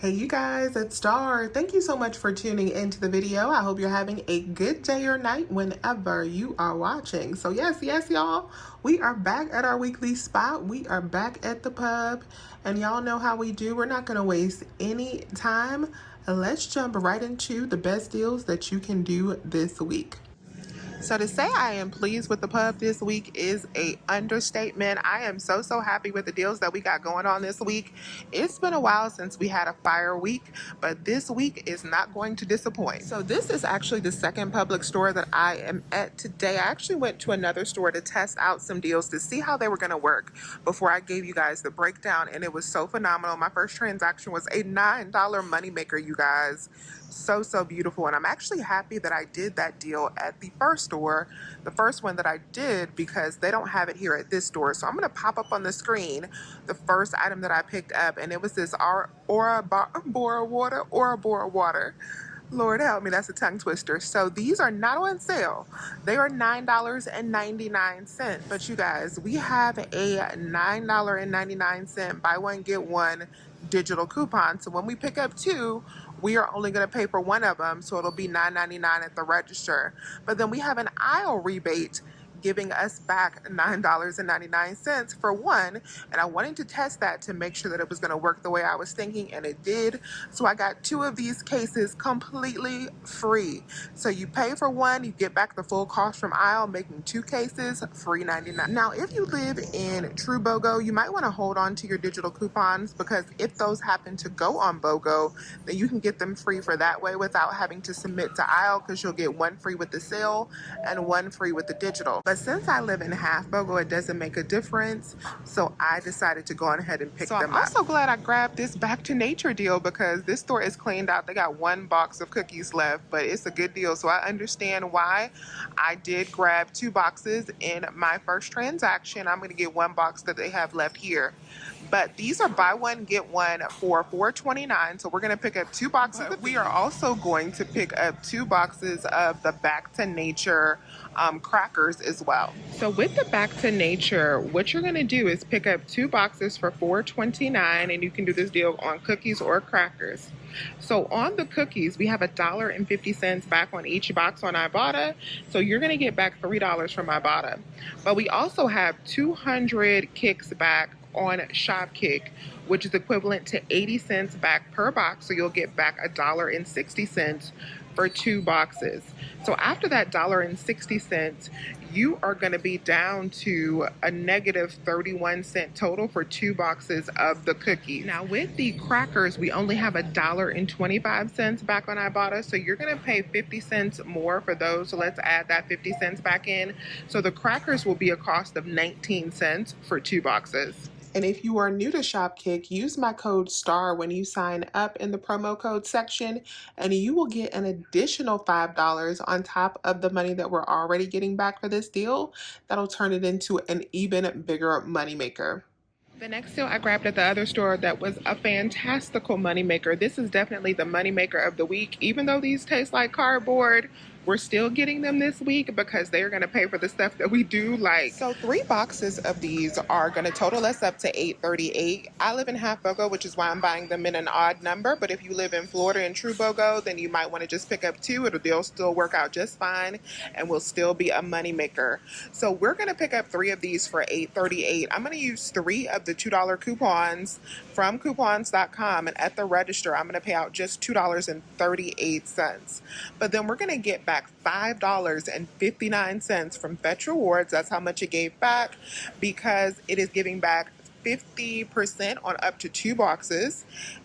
Hey you guys, it's Star. Thank you so much for tuning into the video. I hope you're having a good day or night whenever you are watching. So yes, y'all, we are back at our weekly spot. We are back at the pub, and y'all know how we do. We're not gonna waste any time. Let's jump right into the best deals that you can do this week. So to say I am pleased with the pub this week is a understatement. I am so happy with the deals that we got going on this week. It's been a while since we had a fire week, but this week is not going to disappoint. So this is actually the second Publix store that I am at today. I actually went to another store to test out some deals to see how they were going to work before I gave you guys the breakdown, and it was so phenomenal. My first transaction was a $9 moneymaker, you guys. So beautiful, and I'm actually happy that I did that deal at the first store, the first one that I did, because they don't have it here at this store. So I'm going to pop up on the screen the first item that I picked up, and it was this Bora water. Lord help me, that's a tongue twister. So these are not on sale. They are $9.99. But you guys, we have a $9.99 buy one get one digital coupon. So when we pick up two, we are only going to pay for one of them, so it'll be $9.99 at the register. But then we have an aisle rebate giving us back $9.99 for one, and I wanted to test that to make sure that it was going to work the way I was thinking, and it did. So I got two of these cases completely free. So you pay for one, you get back the full cost from aisle, making two cases free $9.99. Now if you live in True BOGO, you might want to hold on to your digital coupons, because if those happen to go on BOGO, then you can get them free for that way without having to submit to aisle, because you'll get one free with the sale and one free with the digital. But since I live in half BOGO, it doesn't make a difference. So I decided to go on ahead and pick them up. I'm also glad I grabbed this Back to Nature deal, because this store is cleaned out. They got one box of cookies left, but it's a good deal. So I understand why I did grab two boxes in my first transaction. I'm going to get one box that they have left here. But these are buy one get one for $4.29. So we're going to pick up two boxes. But we are also going to pick up two boxes of the Back to Nature crackers as well. So with the Back to Nature, what you're going to do is pick up two boxes for $4.29, and you can do this deal on cookies or crackers. So on the cookies, we have $1.50 back on each box on Ibotta. So you're going to get back $3 from Ibotta. But we also have 200 kicks back on Shopkick, which is equivalent to 80 cents back per box. So you'll get back $1.60 for two boxes. So after that $1.60, you are going to be down to a negative 31-cent total for two boxes of the cookies. Now with the crackers, we only have $1.25 back on Ibotta, so you're going to pay 50 cents more for those. So let's add that 50 cents back in. So the crackers will be a cost of 19 cents for two boxes. And if you are new to Shopkick, use my code STAR when you sign up in the promo code section, and you will get an additional $5 on top of the money that we're already getting back for this deal. That'll turn it into an even bigger moneymaker. The next deal I grabbed at the other store that was a fantastical moneymaker. This is definitely the moneymaker of the week. Even though these taste like cardboard, we're still getting them this week because they're going to pay for the stuff that we do like. So 3 boxes of these are going to total us up to $8.38. I live in half BOGO, which is why I'm buying them in an odd number. But if you live in Florida in True BOGO, then you might want to just pick up 2. They'll still work out just fine and will still be a moneymaker. So we're going to pick up 3 of these for $8.38. I'm going to use 3 of the $2 coupons from coupons.com, and at the register I'm going to pay out just $2.38. But then we're going to get back $5.59 from Fetch Rewards. That's how much it gave back, because it is giving back 50% on up to 2 boxes.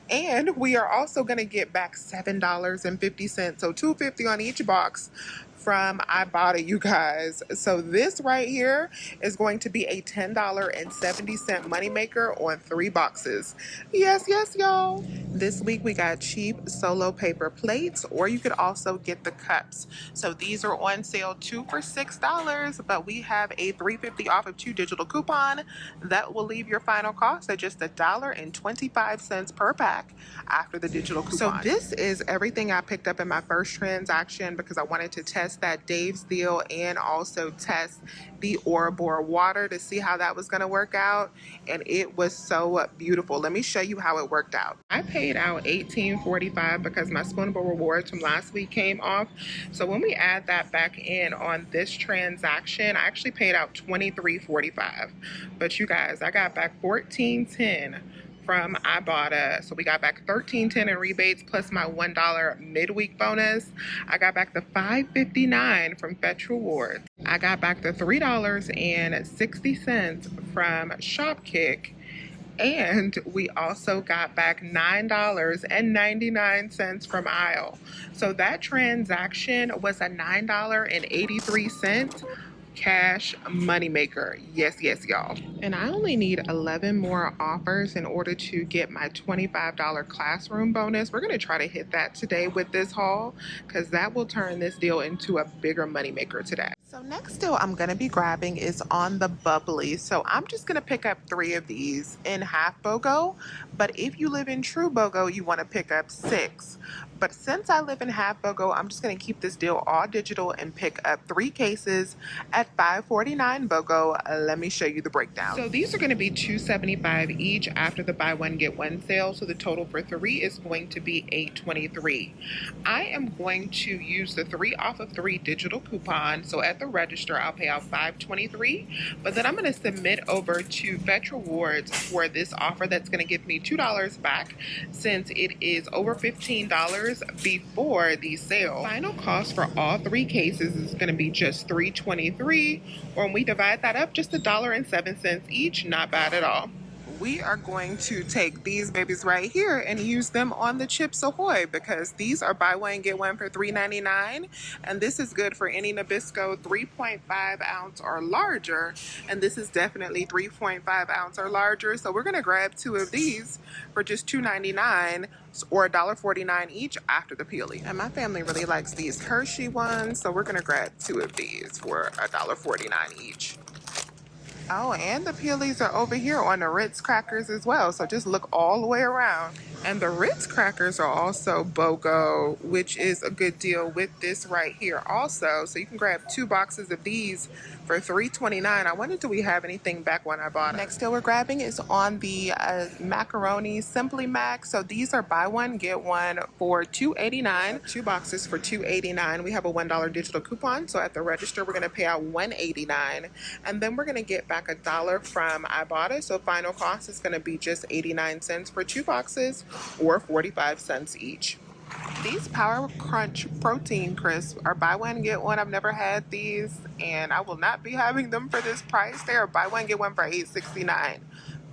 And we are also going to get back $7.50, so $2.50 on each box from Ibotta, you guys. So this right here is going to be a $10.70 moneymaker on 3 boxes. Yes, y'all. This week we got cheap solo paper plates, or you could also get the cups. So these are on sale 2 for $6, but we have a $3.50 off of 2 digital coupon. That will leave your final cost at just $1.25 per pack after the digital coupon. So this is everything I picked up in my first transaction, because I wanted to test test that Dave's deal and also test the Bora water to see how that was going to work out, and it was so beautiful. Let me show you how it worked out. I paid out $18.45 because my Spoonable rewards from last week came off. So when we add that back in on this transaction, I actually paid out $23.45. But you guys, I got back $14.10 from Ibotta. So we got back $13.10 in rebates plus my $1 midweek bonus. I got back the $5.59 from Fetch Rewards. I got back the $3.60 from Shopkick. And we also got back $9.99 from Aisle. So that transaction was a $9.83 cash moneymaker. Yes, y'all. And I only need 11 more offers in order to get my $25 classroom bonus. We're going to try to hit that today with this haul because that will turn this deal into a bigger moneymaker today. So next deal I'm going to be grabbing is on the Bubly. So I'm just going to pick up 3 of these in half BOGO. But if you live in true BOGO, you want to pick up 6. But since I live in half BOGO, I'm just going to keep this deal all digital and pick up 3 cases at $5.49 BOGO. Let me show you the breakdown. So these are going to be $2.75 each after the buy one get one sale. So the total for 3 is going to be $8.23. I am going to use the 3 off of 3 digital coupon. So at the register, I'll pay out $5.23. But then I'm going to submit over to Fetch Rewards for this offer that's going to give me $2 back since it is over $15 before the sale. Final cost for all 3 cases is going to be just $3.23, or when we divide that up, just $1.07 each. Not bad at all. We are going to take these babies right here and use them on the Chips Ahoy because these are buy one get one for $3.99, and this is good for any Nabisco 3.5 ounce or larger, and this is definitely 3.5 ounce or larger. So we're going to grab 2 of these for just $2.99 or $1.49 each after the peeling. And my family really likes these Hershey ones, so we're going to grab 2 of these for $1.49 each. Oh, and the peelies are over here on the Ritz crackers as well. So just look all the way around. And the Ritz crackers are also BOGO, which is a good deal with this right here also. So you can grab 2 boxes of these for $3.29. I wonder, do we have anything back when I bought it? Next deal we're grabbing is on the Macaroni Simply Mac. So these are buy one, get one for $2.89. 2 boxes for $2.89. We have a $1 digital coupon. So at the register, we're going to pay out $1.89. And then we're going to get back $1 from Ibotta. So final cost is going to be just 89 cents for 2 boxes or 45 cents each. These Power Crunch protein crisps are buy one get one. I've never had these and I will not be having them for this price. They are buy one get one for $8.69.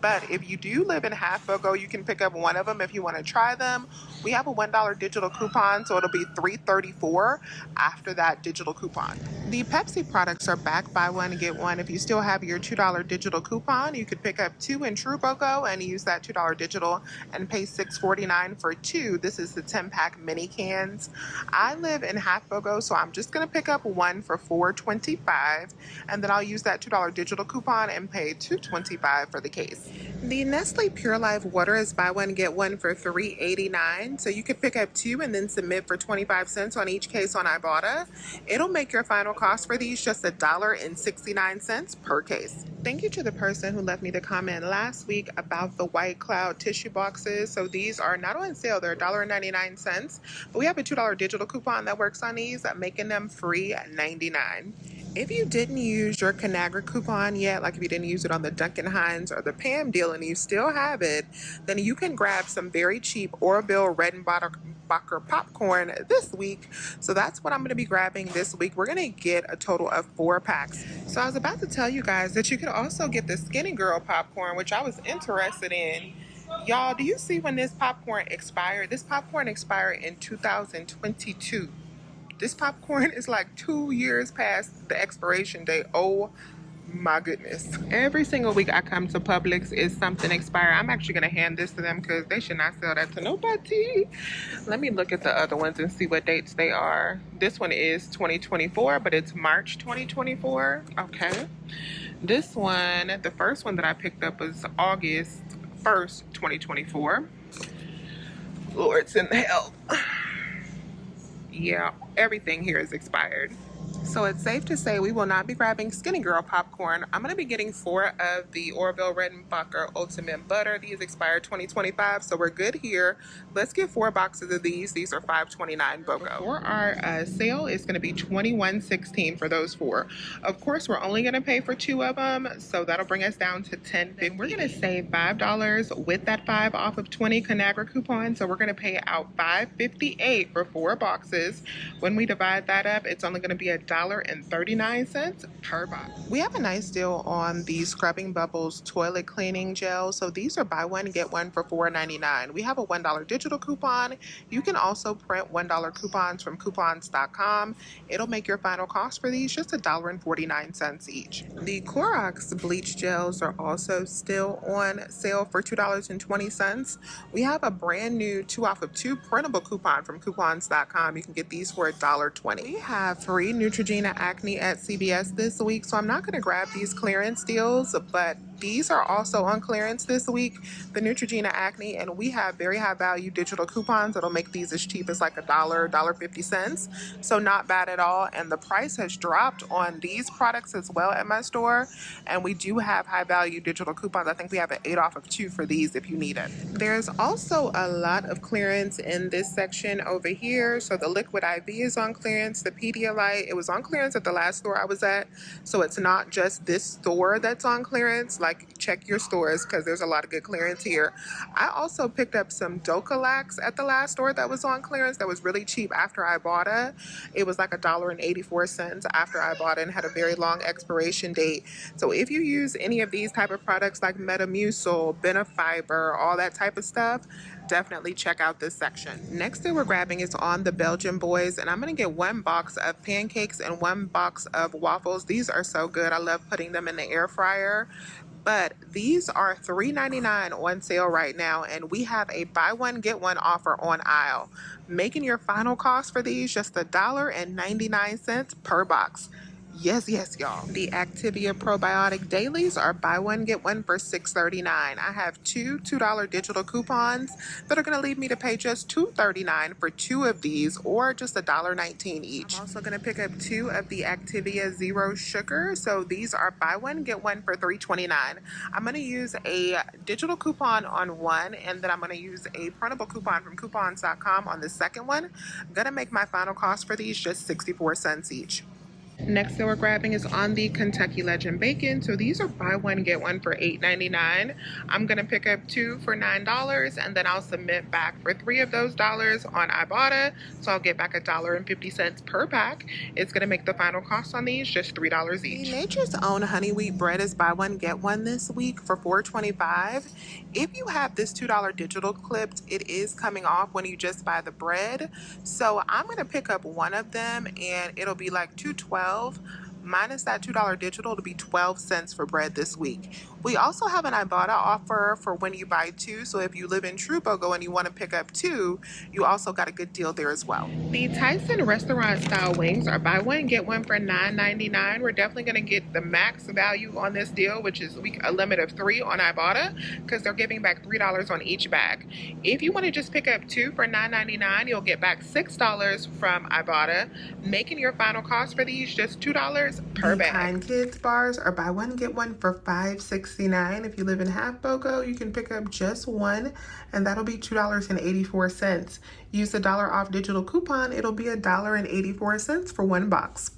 But if you do live in half BOGO, you can pick up 1 of them if you want to try them. We have a $1 digital coupon, so it'll be $3.34 after that digital coupon. The Pepsi products are back buy one get one. If you still have your $2 digital coupon, you could pick up 2 in true BOGO and use that $2 digital and pay $6.49 for 2. This is the 10-pack mini cans. I live in half BOGO, so I'm just going to pick up 1 for $4.25, and then I'll use that $2 digital coupon and pay $2.25 for the case. The Nestle Pure Life water is buy one get one for $3.89. So you could pick up 2 and then submit for 25 cents on each case on Ibotta. It'll make your final cost for these just $1.69 per case. Thank you to the person who left me the comment last week about the White Cloud tissue boxes. So these are not on sale, they're $1.99, but we have a $2 digital coupon that works on these, making them free at $99. If you didn't use your Conagra coupon yet, like if you didn't use it on the Duncan Hines or the Pam deal and you still have it, then you can grab some very cheap Orville Redenbacher popcorn this week. So that's what I'm going to be grabbing this week. We're going to get a total of 4 packs. So I was about to tell you guys that you could also get the Skinny Girl popcorn, which I was interested in. Y'all, do you see when this popcorn expired? This popcorn expired in 2022. This popcorn is like 2 years past the expiration date. Oh my goodness. Every single week I come to Publix is something expired. I'm actually going to hand this to them because they should not sell that to nobody. Let me look at the other ones and see what dates they are. This one is 2024, but it's March 2024. Okay. This one, the first one that I picked up was August 1st, 2024. Lord's in hell. Yeah, everything here is expired. So it's safe to say we will not be grabbing Skinny Girl popcorn. I'm going to be getting 4 of the Orville Redenbacher Ultimate Butter. These expired 2025, so we're good here. Let's get 4 boxes of these. These are $5.29 BOGO. For our sale, it's going to be $21.16 for those 4. Of course, we're only going to pay for 2 of them, so that'll bring us down to $10.50. We're going to save $5 with that 5 off of 20 Conagra coupons, so we're going to pay out $5.58 for 4 boxes. When we divide that up, it's only going to be $1.39 per box. We have a nice deal on the Scrubbing Bubbles toilet cleaning gel. So these are buy one, get one for $4.99. We have a $1 digital coupon. You can also print $1 coupons from coupons.com. It'll make your final cost for these just $1.49 each. The Clorox bleach gels are also still on sale for $2.20. We have a brand new 2 off of 2 printable coupon from coupons.com. You can get these for $1.20. We have free Neutrogena acne at CVS this week, so I'm not going to grab these clearance deals, but these are also on clearance this week, the Neutrogena acne, and we have very high value digital coupons that'll make these as cheap as like $1.50, so not bad at all. And the price has dropped on these products as well at my store, and we do have high value digital coupons. I think we have an 8 off of 2 for these if you need it. There's also a lot of clearance in this section over here. So the Liquid IV is on clearance, the Pedialyte, it was on clearance at the last store I was at, so it's not just this store that's on clearance. Like, check your stores because there's a lot of good clearance here. I also picked up some Docalax at the last store that was on clearance that was really cheap after I bought it. It was like $1.84 after I bought it and had a very long expiration date. So if you use any of these type of products like Metamucil, Benefiber, all that type of stuff, definitely check out this section. Next thing we're grabbing is on the Belgian Boys, and I'm gonna get 1 box of pancakes and 1 box of waffles. These are so good. I love putting them in the air fryer. But these are $3.99 on sale right now, and we have a buy one get one offer on aisle, making your final cost for these just $1.99 per box. Yes, yes, y'all. The Activia Probiotic Dailies are buy one, get one for $6.39. I have 2 $2 digital coupons that are going to leave me to pay just $2.39 for 2 of these, or just $1.19 each. I'm also going to pick up 2 of the Activia Zero Sugar. So these are buy one, get one for $3.29. I'm going to use a digital coupon on one, and then I'm going to use a printable coupon from coupons.com on the second one. I'm going to make my final cost for these just 64 cents each. Next that we're grabbing is on the Kentucky Legend Bacon. So these are buy one, get one for $8.99. I'm going to pick up 2 for $9, and then I'll submit back for 3 of those dollars on Ibotta. So I'll get back $1.50 per pack. It's going to make the final cost on these just $3 each. The Nature's Own honey wheat bread is buy one, get one this week for $4.25. If you have this $2 digital clipped, it is coming off when you just buy the bread. So I'm going to pick up 1 of them, and it'll be like $2.12. Minus that $2 digital to be 12 cents for bread this week. We also have an Ibotta offer for when you buy 2. So if you live in True BOGO and you want to pick up 2, you also got a good deal there as well. The Tyson restaurant style wings are buy one, get one for $9.99. We're definitely going to get the max value on this deal, which is a limit of 3 on Ibotta, because they're giving back $3 on each bag. If you want to just pick up 2 for $9.99, you'll get back $6 from Ibotta, making your final cost for these just $2 per bag. Kind Kids bars are buy one, get one for $5.69. If you live in half BOGO, you can pick up just 1, and that'll be $2.84. Use the $1 off digital coupon. It'll be $1.84 for 1 box.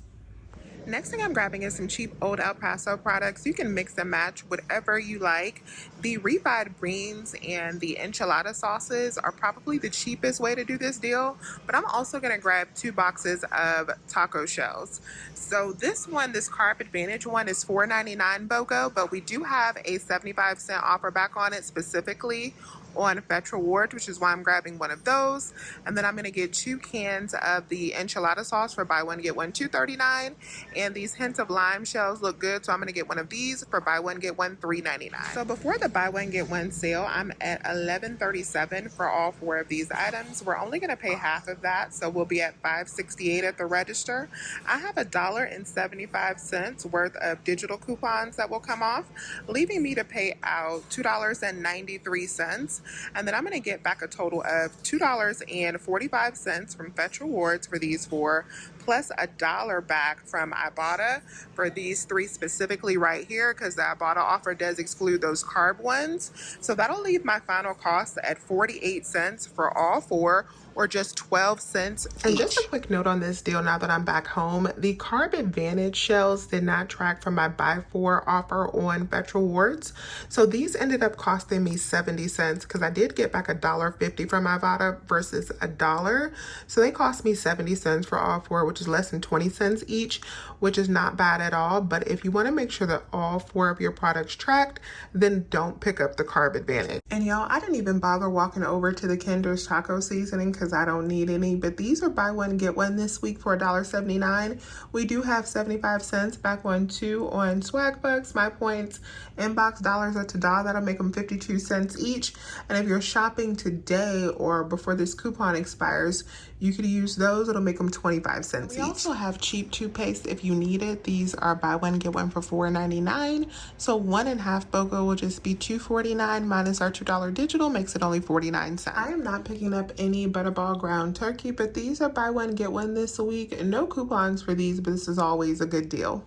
Next thing I'm grabbing is some cheap old El Paso products. You can mix and match whatever you like. The refried beans and the enchilada sauces are probably the cheapest way to do this deal, but I'm also going to grab 2 boxes of taco shells. So this one, this Carb Advantage one, is $4.99 BOGO, but we do have a 75-cent offer back on it specifically on Fetch Rewards, which is why I'm grabbing 1 of those. And then I'm going to get 2 cans of the enchilada sauce for buy one, get one, $2.39. And these Hints of Lime shells look good, so I'm going to get 1 of these for buy one, get one, $3.99. So before the buy one, get one sale, I'm at $11.37 for all 4 of these items. We're only going to pay half of that, so we'll be at $5.68 at the register. I have $1.75 worth of digital coupons that will come off, leaving me to pay out $2.93. And then I'm going to get back a total of $2.45 from Fetch Rewards for these four, plus $1 back from Ibotta for these three specifically right here, because the Ibotta offer does exclude those carb ones. So that'll leave my final cost at 48 cents for all four, or just 12 cents each. And just a quick note on this deal now that I'm back home, the Carb Advantage shells did not track from my buy four offer on Fetch Rewards. So these ended up costing me 70 cents because I did get back $1.50 from Ibotta versus $1. So they cost me 70 cents for all four, which is less than 20 cents each, which is not bad at all. But if you want to make sure that all four of your products tracked, then don't pick up the Carb Advantage. And y'all, I didn't even bother walking over to the Kinder's taco seasoning because I don't need any, but these are buy one get one this week for $1.79. We do have 75 cents back on two on swag bucks, my points, inbox dollars at $1. That'll make them 52 cents each. And if you're shopping today or before this coupon expires, you could use those. It'll make them 25 cents each. We also have cheap toothpaste if you need it. These are buy one get one for $4.99. So 1.5 BOGO will just be $2.49 minus our $2 digital, makes it only 49 cents. I am not picking up any Butterball ground turkey, but these are buy one get one this week. No coupons for these, but this is always a good deal.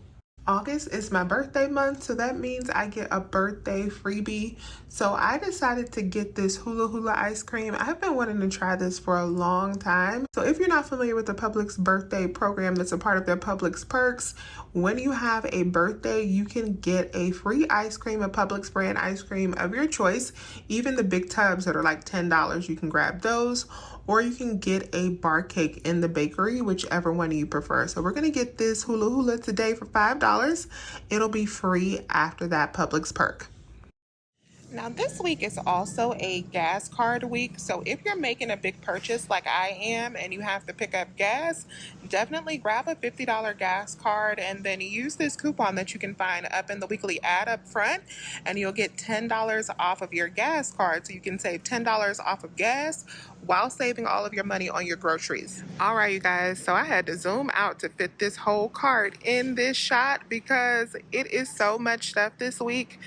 August is my birthday month, so that means I get a birthday freebie. So I decided to get this hula hula ice cream. I've been wanting to try this for a long time. So if you're not familiar with the Publix birthday program that's a part of their Publix perks, when you have a birthday, you can get a free ice cream, a Publix brand ice cream of your choice. Even the big tubs that are like $10, you can grab those. Or you can get a bar cake in the bakery, whichever one you prefer. So we're gonna get this hula hula today for $5. It'll be free after that Publix perk. Now this week is also a gas card week, so if you're making a big purchase like I am and you have to pick up gas, definitely grab a $50 gas card and then use this coupon that you can find up in the weekly ad up front, and you'll get $10 off of your gas card. So you can save $10 off of gas while saving all of your money on your groceries. All right, you guys, so I had to zoom out to fit this whole cart in this shot because it is so much stuff this week.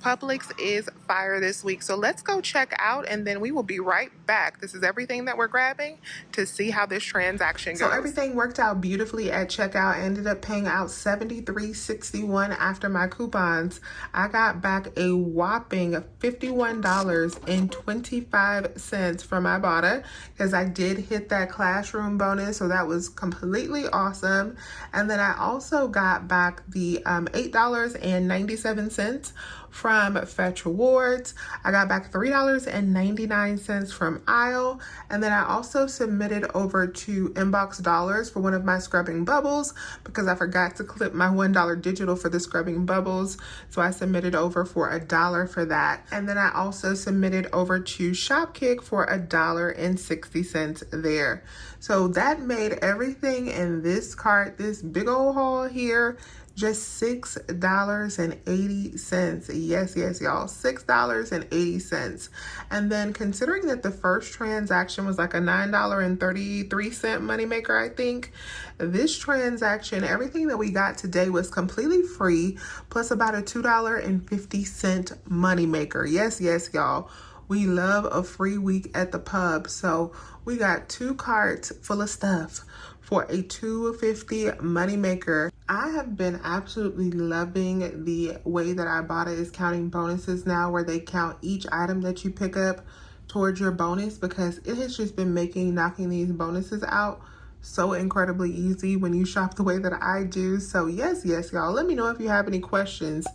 Publix is fire this week. So let's go check out and then we will be right back. This is everything that we're grabbing to see how this transaction goes. So everything worked out beautifully at checkout. I ended up paying out $73.61 after my coupons. I got back a whopping $51.25 from Ibotta because I did hit that classroom bonus. So that was completely awesome. And then I also got back the $8.97 from Fetch Rewards. I got back $3.99 from Aisle, and then I also submitted over to Inbox Dollars for one of my scrubbing bubbles because I forgot to clip my $1 digital for the scrubbing bubbles, so I submitted over for $1 for that. And then I also submitted over to Shopkick for $1.60 there. So that made everything in this cart, this big old haul here, just $6.80. Yes, y'all, $6.80. And then considering that the first transaction was like a $9.33 moneymaker, I think, this transaction, everything that we got today was completely free, plus about a $2.50 moneymaker. Yes, y'all. We love a free week at the pub. So we got 2 carts full of stuff for a $2.50 moneymaker. I have been absolutely loving the way that Ibotta is counting bonuses now, where they count each item that you pick up towards your bonus, because it has just been making knocking these bonuses out so incredibly easy when you shop the way that I do. So yes, y'all, let me know if you have any questions.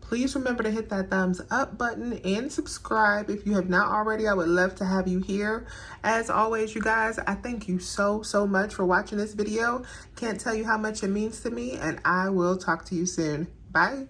Please remember to hit that thumbs up button and subscribe if you have not already. I would love to have you here. As always, you guys, I thank you so much for watching this video. Can't tell you how much it means to me, and I will talk to you soon. Bye.